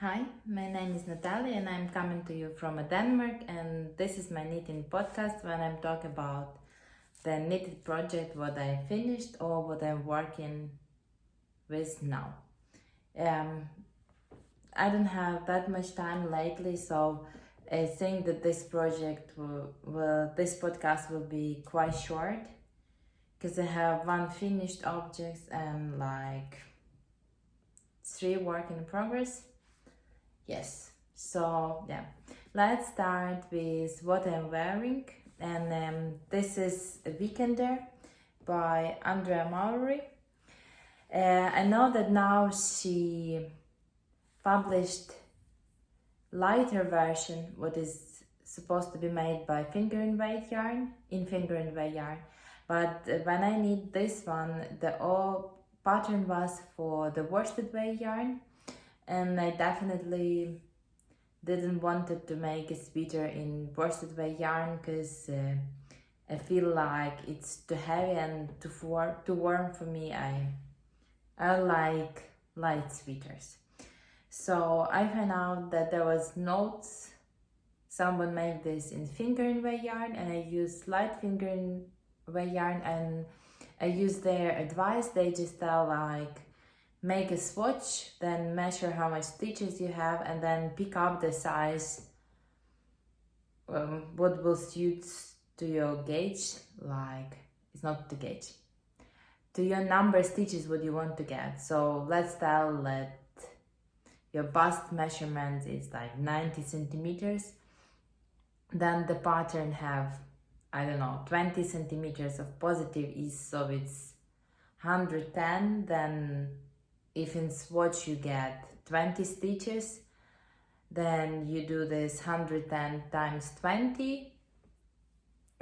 Hi, my name is Natalia and I'm coming to you from Denmark, and this is my knitting podcast when I'm talking about the knitted project, what I finished or what I'm working with now. Um, I don't have that much time lately, so I think that this this podcast will be quite short because I have one finished object and like 3 work in progress. Yes. So yeah, let's start with what I'm wearing, and this is a Weekender by Andrea Maury. I know that now she published lighter version, what is supposed to be made by finger and weight yarn in finger and weight yarn, but when I need this one, the all pattern was for the worsted weight yarn, and I definitely didn't wanted to make a sweater in worsted weight yarn because I feel like it's too heavy and too warm for me. I like light sweaters. So I found out that there was notes. Someone made this in finger and weight yarn, and I used light finger and weight yarn, and I used their advice. They just tell like make a swatch, then measure how much stitches you have, and then pick up the size what will suit to your gauge, like it's not the gauge, to your number of stitches what you want to get. So let's tell that your bust measurement is like 90 centimeters, then the pattern have, I don't know, 20 centimeters of positive ease, so it's 110. Then if in swatch you get 20 stitches, then you do this 110 times 20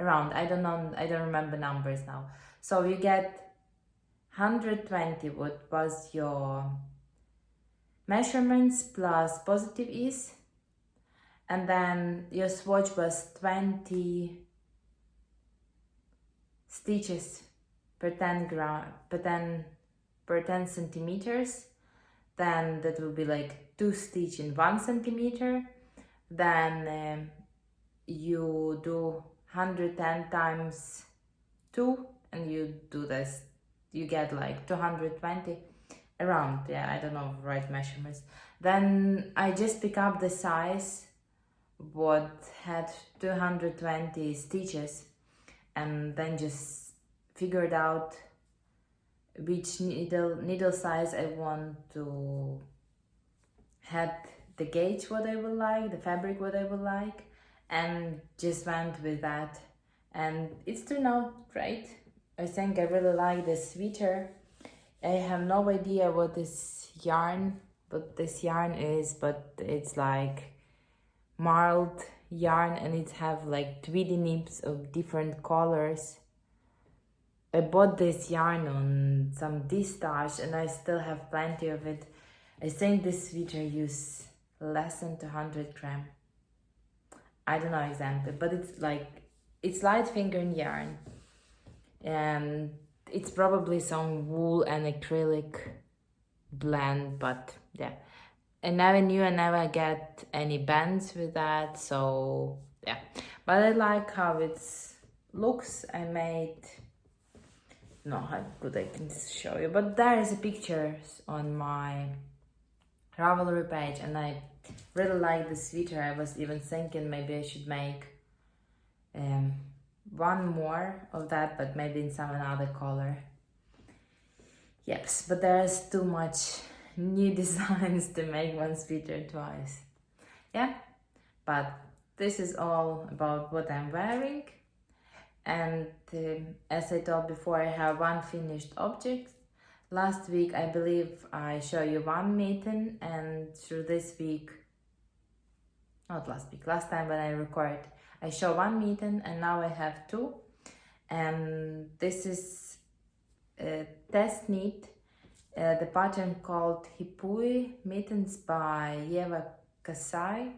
around, I don't know, I don't remember numbers now. So you get 120 what was your measurements plus positive ease, and then your swatch was 20 stitches per 10 per 10 centimeters. Then that will be like 2 stitch in 1 centimeter. Then you do 110 times 2, and you do this, you get like 220 around. Yeah, I don't know right measurements. Then I just pick up the size what had 220 stitches, and then just figured out which needle size I want to had the gauge what I would like, the fabric what I would like, and just went with that, and it's turned out great. I think I really like the sweater. I have no idea what this yarn is, but it's like marled yarn, and it have like tweedy nips of different colors. I bought this yarn on some D-Stash and I still have plenty of it. I think this sweater use less than 200 gram. I don't know exactly, but it's light fingering yarn, and it's probably some wool and acrylic blend, but yeah. I never get any bands with that, so yeah. But I like how it looks. I made, no, how good I can show you, but there is a pictures on my Ravelry page, and I really like the sweater. I was even thinking maybe I should make one more of that, but maybe in some another color. Yes, but there's too much new designs to make one sweater twice. Yeah, but this is all about what I'm wearing. And as I told before, I have one finished object. Last week, I believe I show you one mitten, and through this week, not last week, last time when I record, I show one mitten, and now I have 2. And this is a test knit, the pattern called Hipui Mittens by Eva Kasai.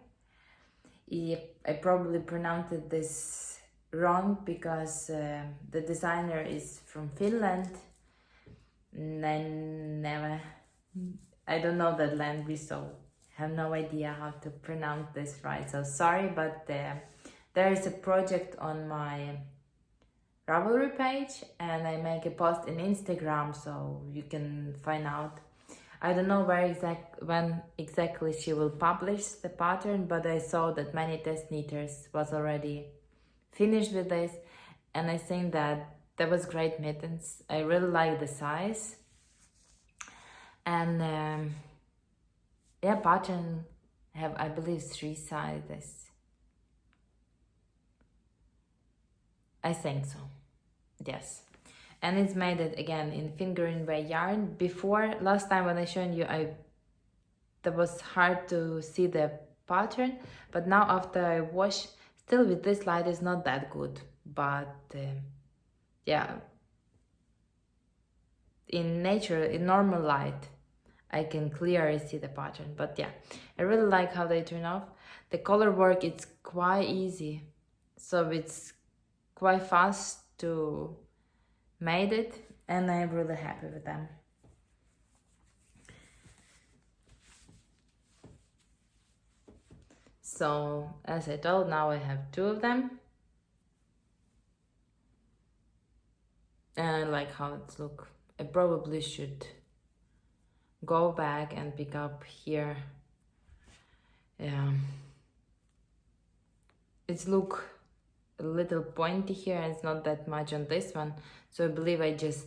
I probably pronounced this wrong because the designer is from Finland. I don't know that language, so have no idea how to pronounce this right, so sorry, but there is a project on my Ravelry page, and I make a post in Instagram, so you can find out. I don't know when exactly she will publish the pattern, but I saw that many test knitters was already finished with this, and I think that was great mittens. I really like the size, and yeah, pattern have, I believe, 3 sizes. I think so. Yes. And it's made it again in fingering way yarn. Before, last time when I showed you, that was hard to see the pattern, but now after I wash, still with this light is not that good, but yeah, in nature, in normal light, I can clearly see the pattern. But yeah, I really like how they turn off. The color work, it's quite easy, so it's quite fast to made it, and I'm really happy with them. So as I told, now I have 2 of them, and I like how it look. I probably should go back and pick up here. It's look a little pointy here, and it's not that much on this one, so I believe I just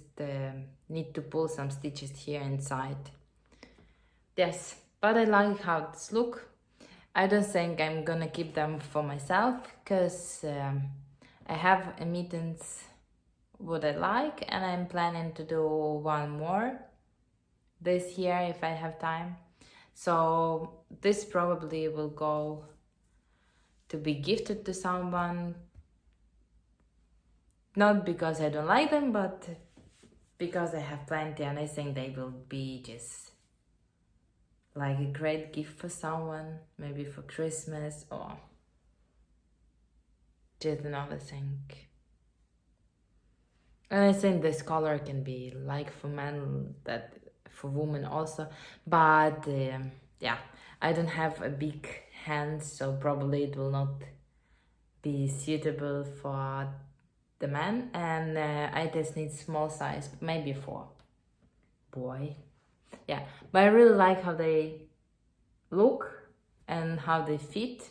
need to pull some stitches here inside. Yes, but I like how it's look. I don't think I'm gonna keep them for myself, because I have a mittens what I like, and I'm planning to do one more this year if I have time. So this probably will go to be gifted to someone, not because I don't like them, but because I have plenty, and I think they will be just like a great gift for someone, maybe for Christmas or just another thing. And I think this color can be like for men, that for women also, but yeah, I don't have a big hand, so probably it will not be suitable for the man, and I just need small size, maybe for boy. Yeah, but I really like how they look and how they fit.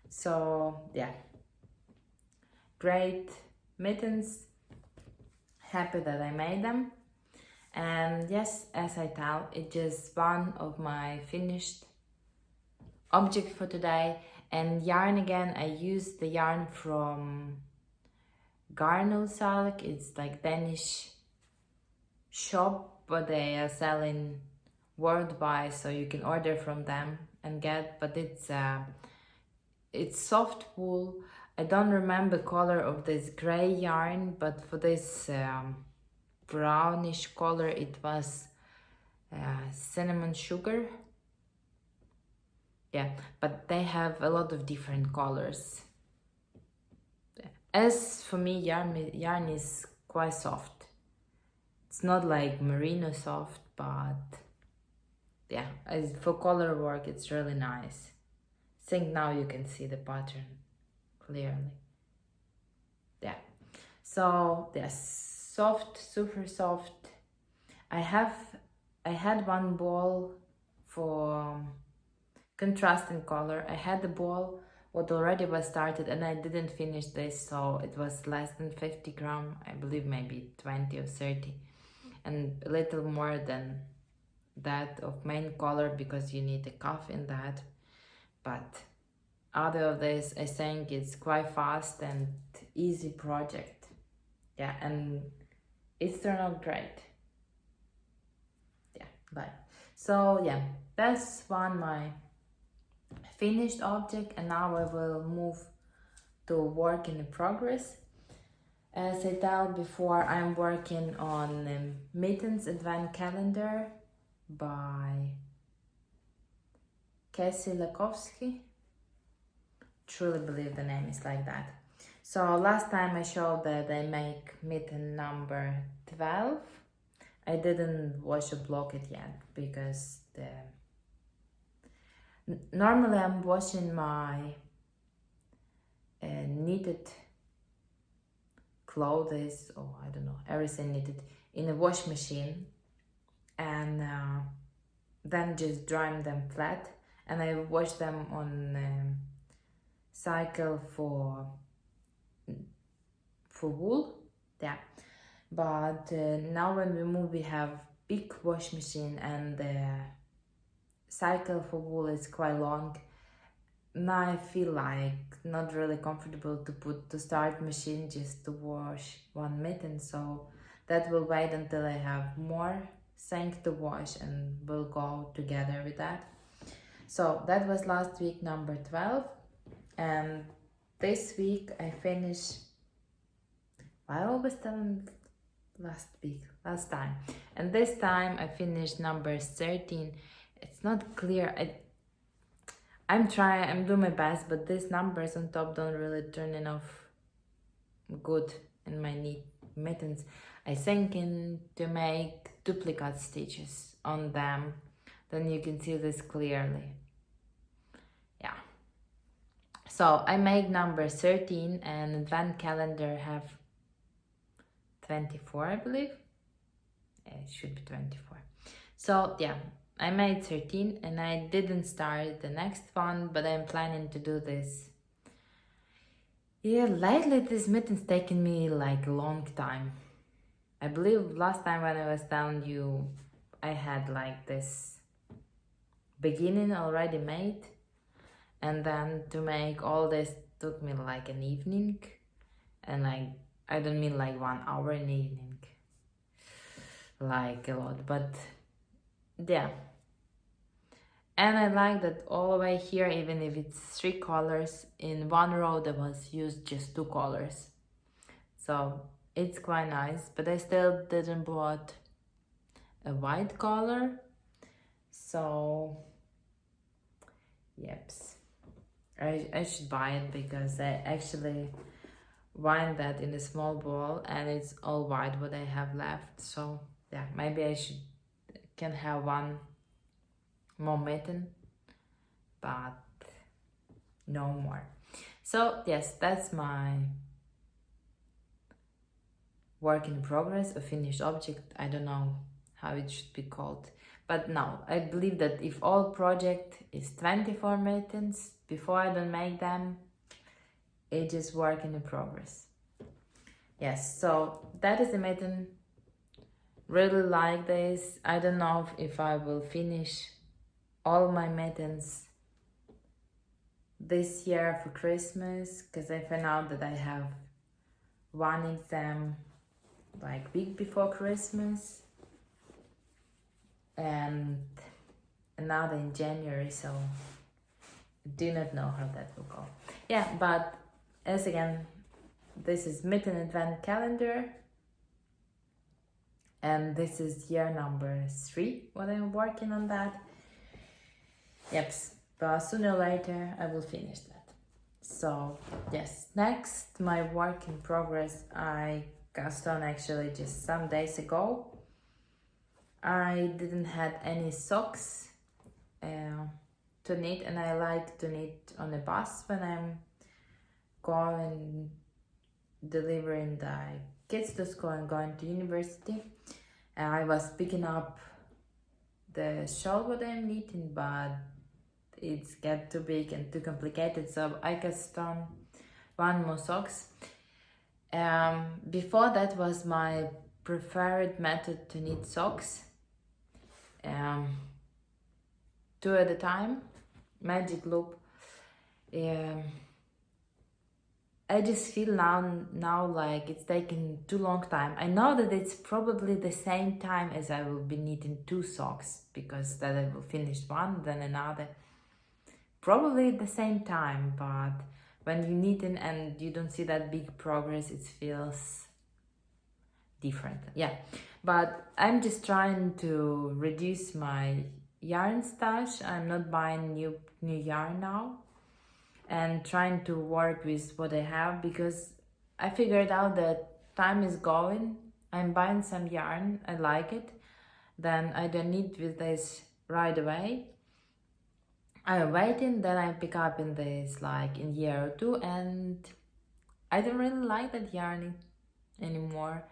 So yeah, great mittens. Happy that I made them. And yes, as I tell, it's just one of my finished object for today. And yarn again, I used the yarn from Garnelsalk. It's like Danish shop, but they are selling worldwide, so you can order from them and get. But it's soft wool. I don't remember color of this gray yarn, but for this brownish color it was cinnamon sugar. Yeah, but they have a lot of different colors. As for me, yarn is quite soft. It's not like merino soft, but yeah, for color work it's really nice. I think now you can see the pattern clearly. Yeah, so yes, soft, super soft. I had one ball for contrasting color. I had the ball what already was started, and I didn't finish this, so it was less than 50 gram, I believe maybe 20 or 30, and a little more than that of main color, because you need a cuff in that. But other of this, I think it's quite fast and easy project. Yeah, and it's turned out great. Yeah, like so. Yeah, that's one my finished object, and now I will move to work in progress. As I told before, I'm working on Mittens Advent Calendar by Cassie Lakowski. Truly believe the name is like that. So last time I showed that I make mitten number 12. I didn't wash or block it yet because Normally I'm washing my knitted clothes, or I don't know, everything knitted in a wash machine, and then just drying them flat, and I wash them on cycle for wool. Yeah, but now when we move we have big wash machine, and the cycle for wool is quite long. Now I feel like not really comfortable to start machine just to wash one mitten, so that will wait until I have more things to wash, and we'll go together with that. So that was last week, number 12, and this week I finished. I always tell them last time, and this time I finished number 13. It's not clear. I'm doing my best, but these numbers on top don't really turn enough good in my mittens. I thinking to make duplicate stitches on them, then you can see this clearly. Yeah. So I make number 13, and advent calendar have 24, I believe. It should be 24. So yeah, I made 13, and I didn't start the next one, but I'm planning to do this. Yeah, lately this mitten's taken me like a long time. I believe last time when I was telling you, I had like this beginning already made, and then to make all this took me like an evening, and like I don't mean like 1 hour in the evening, like a lot, but yeah. And I like that all the way here, even if it's 3 colors, in one row there was used just 2 colors. So it's quite nice, but I still didn't bought a white color. So, yep. I should buy it, because I actually wind that in a small bowl and it's all white what I have left. So yeah, maybe I can have one more mitten, but no more. So yes, that's my work in progress, a finished object. I don't know how it should be called, but now I believe that if all project is 24 mittens, before I don't make them, it is work in progress. Yes, so that is the mitten. Really like this. I don't know if I will finish all my mittens this year for Christmas, because I found out that I have one exam like week before Christmas, and another in January, so I do not know how that will go. Yeah, but as again, this is mitten advent calendar, and this is year number 3 when I'm working on that. Yep, but sooner or later I will finish that. So yes, next, my work in progress I cast on actually just some days ago. I didn't had any socks to knit, and I like to knit on the bus when I'm going delivering the kids to school and going to university. I was picking up the shawl what I'm knitting, but it's get too big and too complicated, so I cast on one more socks. Before that was my preferred method to knit socks, 2 at a time, magic loop. I just feel now like it's taking too long time. I know that it's probably the same time as I will be knitting 2 socks, because then I will finish one, then another. Probably at the same time, but when you knitting and you don't see that big progress, it feels different. Yeah, but I'm just trying to reduce my yarn stash. I'm not buying new yarn now, and trying to work with what I have, because I figured out that time is going. I'm buying some yarn, I like it, then I don't need with this right away. I'm waiting, then I pick up in this like in year or two, and I don't really like that yarn anymore.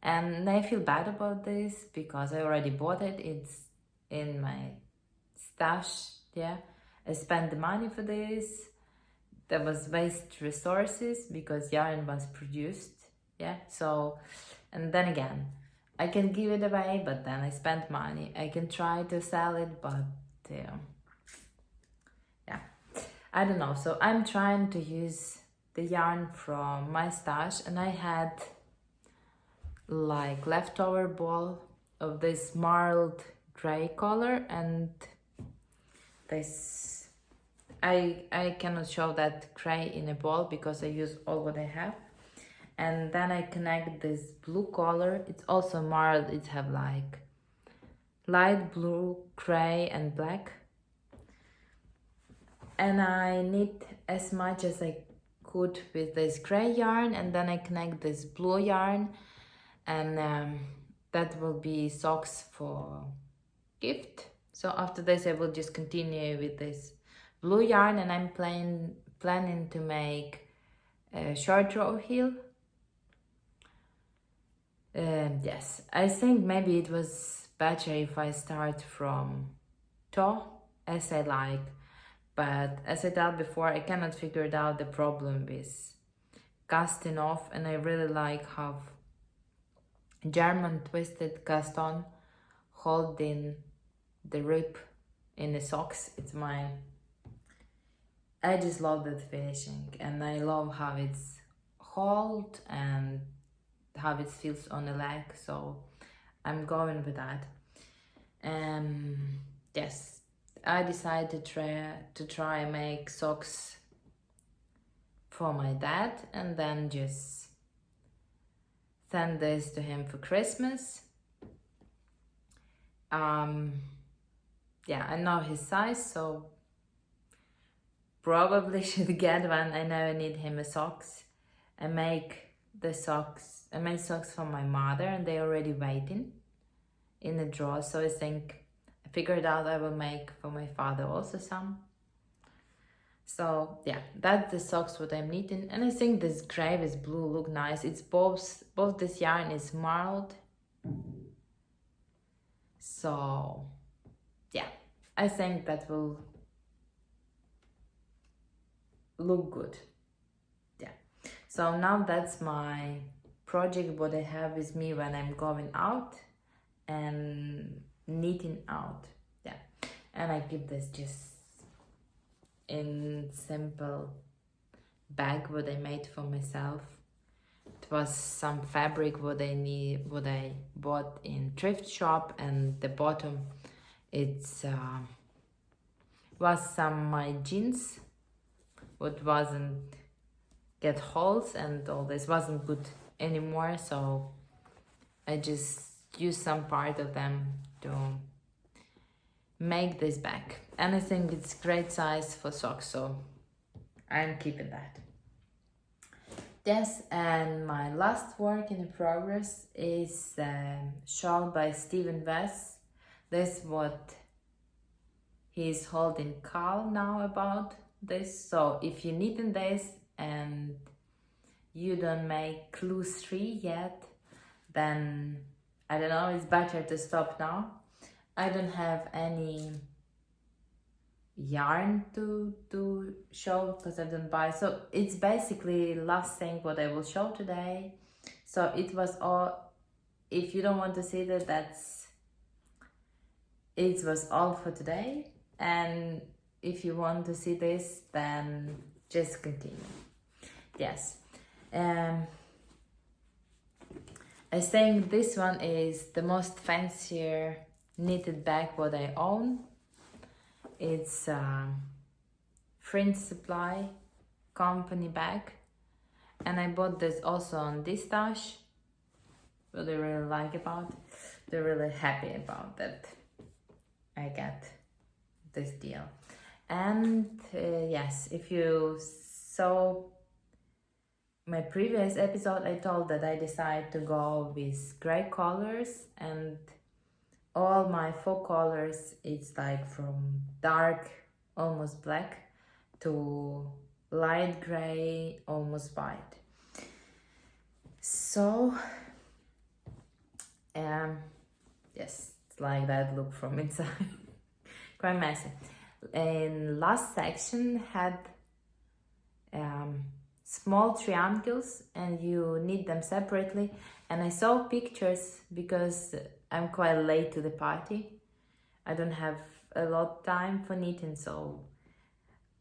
And I feel bad about this because I already bought it. It's in my stash, yeah. I spent the money for this. There was waste resources because yarn was produced, yeah. So, and then again, I can give it away, but then I spent money. I can try to sell it, but yeah, I don't know. So I'm trying to use the yarn from my stash, and I had like leftover ball of this marled gray color, and this I cannot show that gray in a ball because I use all what I have. And then I connect this blue color. It's also marled. It have like light blue, gray, and black. And I knit as much as I could with this gray yarn, and then I connect this blue yarn, and that will be socks for gift. So after this I will just continue with this blue yarn, and I'm planning to make a short row heel. Yes, I think maybe it was better if I start from toe as I like, but as I told before, I cannot figure it out the problem with casting off, and I really like how German twisted cast on holding the rib in the socks. I just love that finishing, and I love how it's hold and how it feels on the leg, so I'm going with that. Yes, I decided to try and make socks for my dad, and then just send this to him for Christmas. Yeah, I know his size, so probably should get one. I know I need him a socks. I made socks for my mother, and they already waiting in the drawer. So I think I figured out I will make for my father also some. So yeah, that's the socks what I'm knitting, and I think this gray with blue look nice. It's both this yarn is marled. So yeah, I think that will look good. Yeah. So now that's my project what I have with me when I'm going out and knitting out. Yeah. And I keep this just in simple bag what I made for myself. It was some fabric what I bought in thrift shop, and the bottom it's was some my jeans what wasn't get holes, and all this wasn't good anymore, so I just used some part of them to make this bag, and I think it's great size for socks, so I'm keeping that. Yes, and my last work in progress is shawl by W.I.P.s. This is what he's holding call now about this. So if you're knitting this and you don't make clue 3 yet, then I don't know, it's better to stop now. I don't have any yarn to show because I didn't buy, so it's basically last thing what I will show today. So it was all, if you don't want to see that, it was all for today, and if you want to see this, then just continue. Yes, I think this one is the most fancier knitted bag what I own. It's Fringe Supply company bag, and I bought this also on this stash. What I really like about, they're really happy about that I get this deal. And yes, if you saw my previous episode, I told that I decided to go with gray colors, and all my 4 colors, it's like from dark almost black, to light gray, almost white. So yes, it's like that look from inside. Quite messy. And last section had small triangles, and you knit them separately. And I saw pictures because I'm quite late to the party. I don't have a lot of time for knitting, so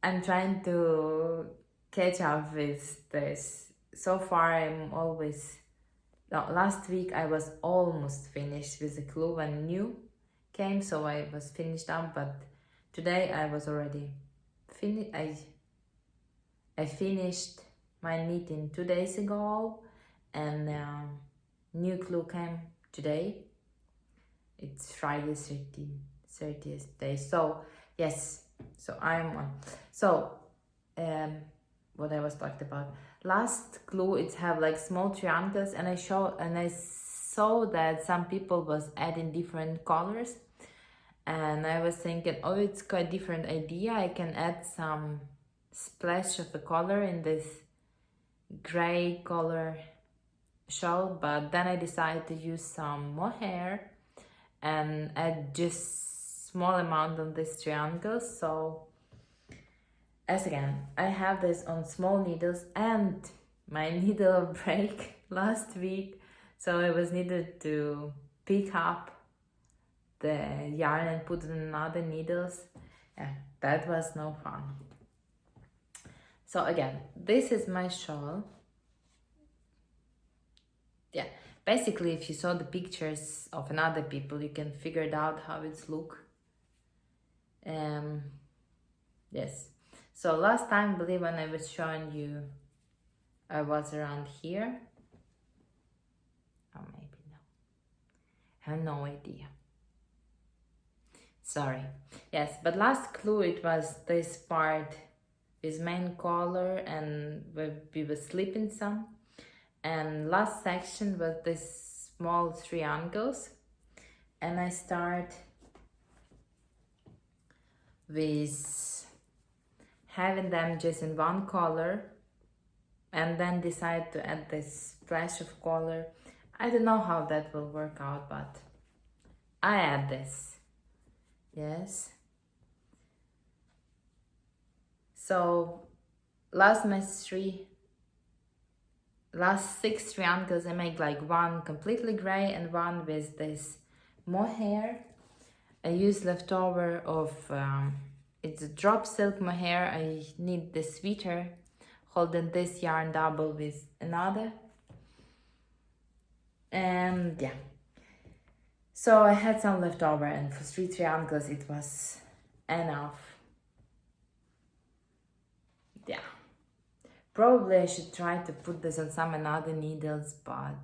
I'm trying to catch up with this. So far, I'm always. No, last week I was almost finished with the clue when new came, so I was finished up. But today I was already finished. I finished my knitting 2 days ago, and new clue came today. It's Friday 30th day. So yes, so I'm on. So what I was talking about. Last clue, it have like small triangles, and I saw that some people was adding different colors, and I was thinking, oh, it's quite different idea. I can add some splash of the color in this gray color shawl, but then I decided to use some mohair and add just small amount of this triangle. So as again, I have this on small needles, and my needle break last week, so I was needed to pick up the yarn and put it in other needles. Yeah, that was no fun. So again, this is my shawl. Yeah, basically if you saw the pictures of another people, you can figure it out how it's look. Yes, so last time, I believe, when I was showing you, I was around here. Or maybe no, I have no idea, sorry. Yes, but last clue, it was this part with main color, and we were slipping some. And last section was this small triangles, and I start with having them just in one color, and then decide to add this splash of color. I don't know how that will work out, but I add this. Yes. So last six triangles, I make like one completely gray and one with this mohair. I use leftover of it's a drop silk mohair. I need the sweater, holding this yarn double with another. And yeah, so I had some leftover, and for 3 triangles it was enough. Yeah, probably I should try to put this on some another needles, but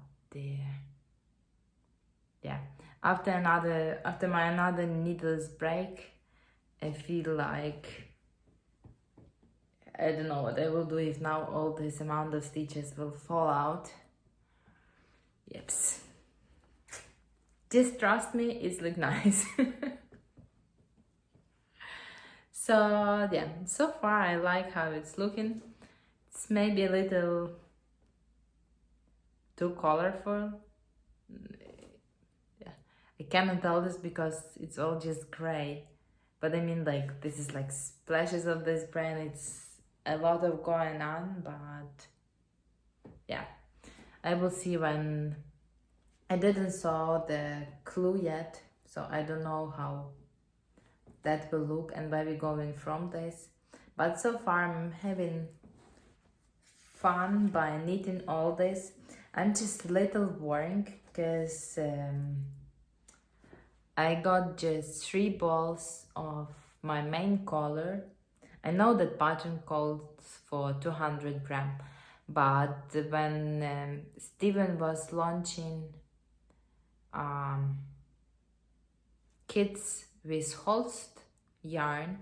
yeah, after my another needles break, I feel like I don't know what I will do if now all this amount of stitches will fall out. Yeps. Just trust me, it's look nice. So yeah, so far I like how it's looking. It's maybe a little too colorful. Yeah, I cannot tell this because it's all just gray. But I mean, like, this is like splashes of this brand. It's a lot of going on, but yeah, I will see when. I didn't saw the clue yet, so I don't know how that will look and where we're going from this. But so far I'm having fun by knitting all this. I'm just a little worried because I got just 3 balls of my main color. I know that pattern calls for 200 gram, but when Steven was launching kits with Holst yarn,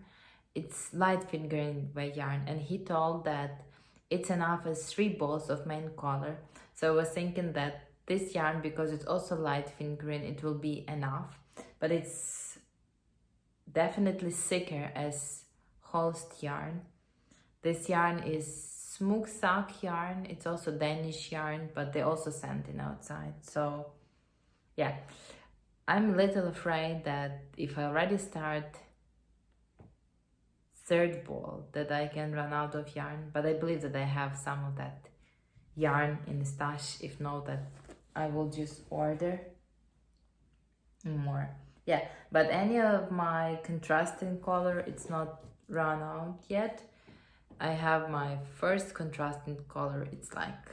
it's light fingering by yarn, and he told that it's enough as 3 balls of main color. So I was thinking that this yarn, because it's also light fingering, it will be enough, but it's definitely thicker as host yarn. This yarn is smooth sock yarn. It's also Danish yarn, but they also sent it outside. So yeah, I'm a little afraid that if I already start third ball that I can run out of yarn, but I believe that I have some of that yarn in the stash. If not, that I will just order more. Yeah, but any of my contrasting color, it's not run out yet. I have my first contrasting color. It's like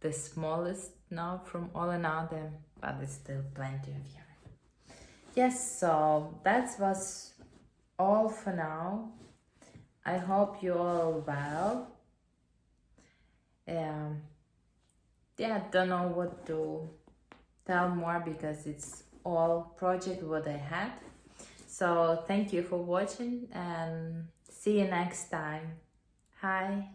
the smallest now from all and Adam, but there's still plenty of yarn. Yes, so that was all for now. I hope you all well. Yeah, don't know what to tell more because it's all project what I had. So thank you for watching and see you next time. Hi.